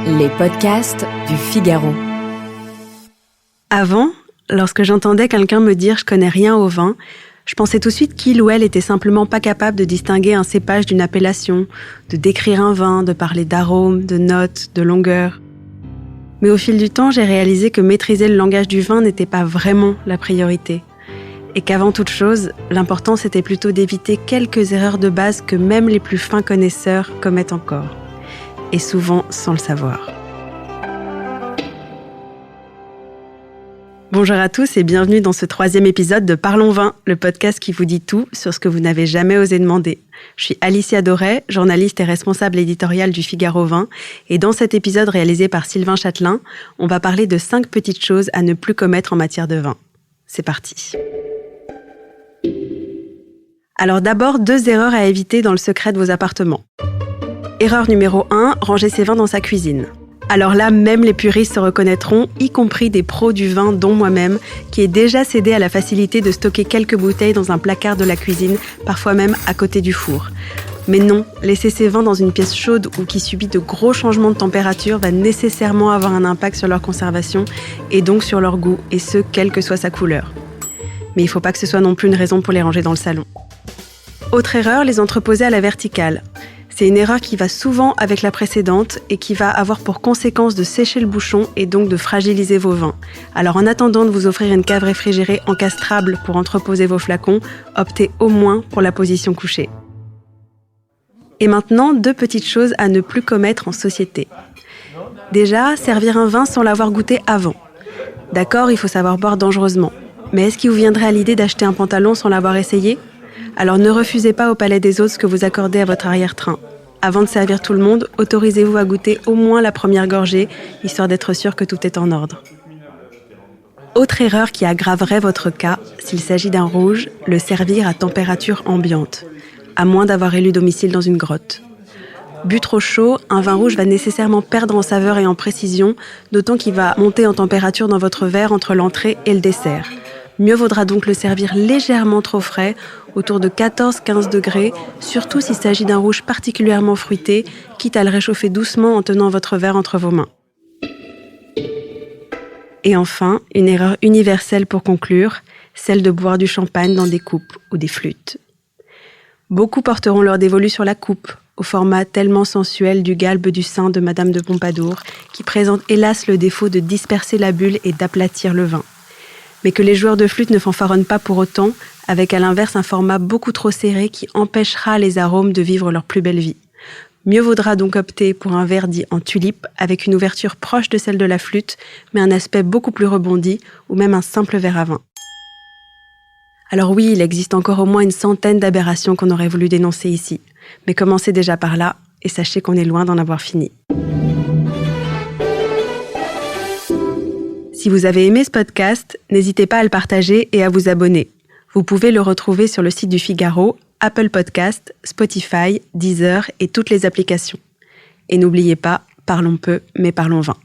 Les podcasts du Figaro. Avant, lorsque j'entendais quelqu'un me dire « je connais rien au vin », je pensais tout de suite qu'il ou elle était simplement pas capable de distinguer un cépage d'une appellation, de décrire un vin, de parler d'arômes, de notes, de longueur. Mais au fil du temps, j'ai réalisé que maîtriser le langage du vin n'était pas vraiment la priorité. Et qu'avant toute chose, l'important c'était plutôt d'éviter quelques erreurs de base que même les plus fins connaisseurs commettent encore. Et souvent sans le savoir. Bonjour à tous et bienvenue dans ce 3e épisode de Parlons Vin, le podcast qui vous dit tout sur ce que vous n'avez jamais osé demander. Je suis Alicia Doré, journaliste et responsable éditoriale du Figaro Vin, et dans cet épisode réalisé par Sylvain Châtelain, on va parler de 5 petites choses à ne plus commettre en matière de vin. C'est parti. Alors d'abord, 2 erreurs à éviter dans le secret de vos appartements. Erreur numéro 1, ranger ses vins dans sa cuisine. Alors là, même les puristes se reconnaîtront, y compris des pros du vin, dont moi-même, qui ai déjà cédé à la facilité de stocker quelques bouteilles dans un placard de la cuisine, parfois même à côté du four. Mais non, laisser ses vins dans une pièce chaude ou qui subit de gros changements de température va nécessairement avoir un impact sur leur conservation et donc sur leur goût, et ce, quelle que soit sa couleur. Mais il ne faut pas que ce soit non plus une raison pour les ranger dans le salon. Autre erreur, les entreposer à la verticale. C'est une erreur qui va souvent avec la précédente et qui va avoir pour conséquence de sécher le bouchon et donc de fragiliser vos vins. Alors en attendant de vous offrir une cave réfrigérée encastrable pour entreposer vos flacons, optez au moins pour la position couchée. Et maintenant, 2 petites choses à ne plus commettre en société. Déjà, servir un vin sans l'avoir goûté avant. D'accord, il faut savoir boire dangereusement. Mais est-ce qu'il vous viendrait à l'idée d'acheter un pantalon sans l'avoir essayé ? Alors ne refusez pas au palais des autres ce que vous accordez à votre arrière-train. Avant de servir tout le monde, autorisez-vous à goûter au moins la première gorgée, histoire d'être sûr que tout est en ordre. Autre erreur qui aggraverait votre cas, s'il s'agit d'un rouge, le servir à température ambiante, à moins d'avoir élu domicile dans une grotte. Bu trop chaud, un vin rouge va nécessairement perdre en saveur et en précision, d'autant qu'il va monter en température dans votre verre entre l'entrée et le dessert. Mieux vaudra donc le servir légèrement trop frais, autour de 14-15 degrés, surtout s'il s'agit d'un rouge particulièrement fruité, quitte à le réchauffer doucement en tenant votre verre entre vos mains. Et enfin, une erreur universelle pour conclure, celle de boire du champagne dans des coupes ou des flûtes. Beaucoup porteront leur dévolu sur la coupe, au format tellement sensuel du galbe du sein de Madame de Pompadour, qui présente hélas le défaut de disperser la bulle et d'aplatir le vin. Mais que les joueurs de flûte ne fanfaronnent pas pour autant, avec à l'inverse un format beaucoup trop serré qui empêchera les arômes de vivre leur plus belle vie. Mieux vaudra donc opter pour un verre dit en tulipe, avec une ouverture proche de celle de la flûte, mais un aspect beaucoup plus rebondi, ou même un simple verre à vin. Alors oui, il existe encore au moins une centaine d'aberrations qu'on aurait voulu dénoncer ici, mais commencez déjà par là, et sachez qu'on est loin d'en avoir fini. Si vous avez aimé ce podcast, n'hésitez pas à le partager et à vous abonner. Vous pouvez le retrouver sur le site du Figaro, Apple Podcasts, Spotify, Deezer et toutes les applications. Et n'oubliez pas, parlons peu, mais parlons vin.